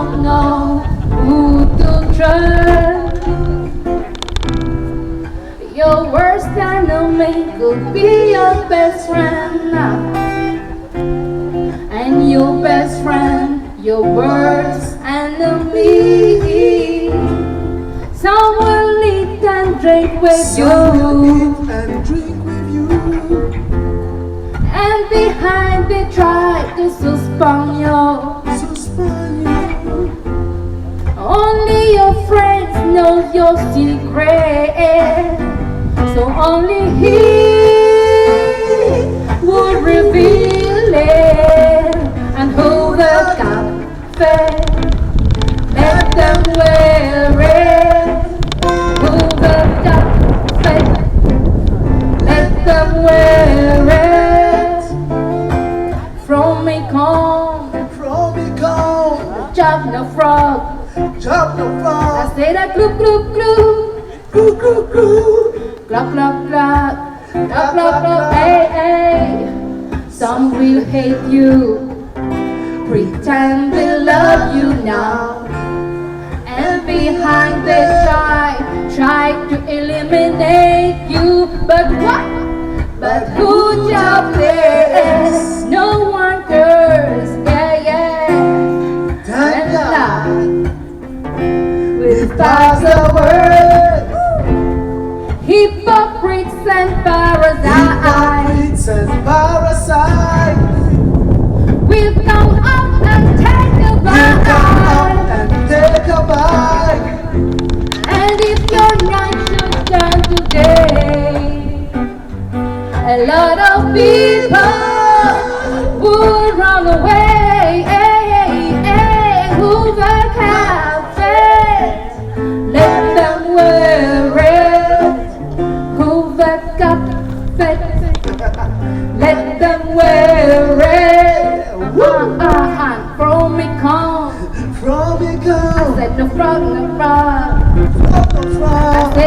don't know who to trust. Your worst enemy could be your best friend now. And your best friend, your worst enemy. Someone eat and drink with you. And behind they try to suspend you. Only your friends know your secret. So only he would reveal it. And who will confess? Let them wear it. Who will confess? Let them wear it. From me come, chop no frog. I say that glue, glue, glue. Cluck, cluck, cluck, cluck, cluck, cluck, hey, hey. Some will hate you, pretend they love you now, and behind they try to eliminate you. But what? But who job is? No one cares, yeah, yeah. And love will pass the world. Hypocrites and parasites will come up and take a bite. And if your night should turn today, a lot of people would run away. Who will have it? Let them wear it. Let them wear it. From me come. I said no frog, no frog. I said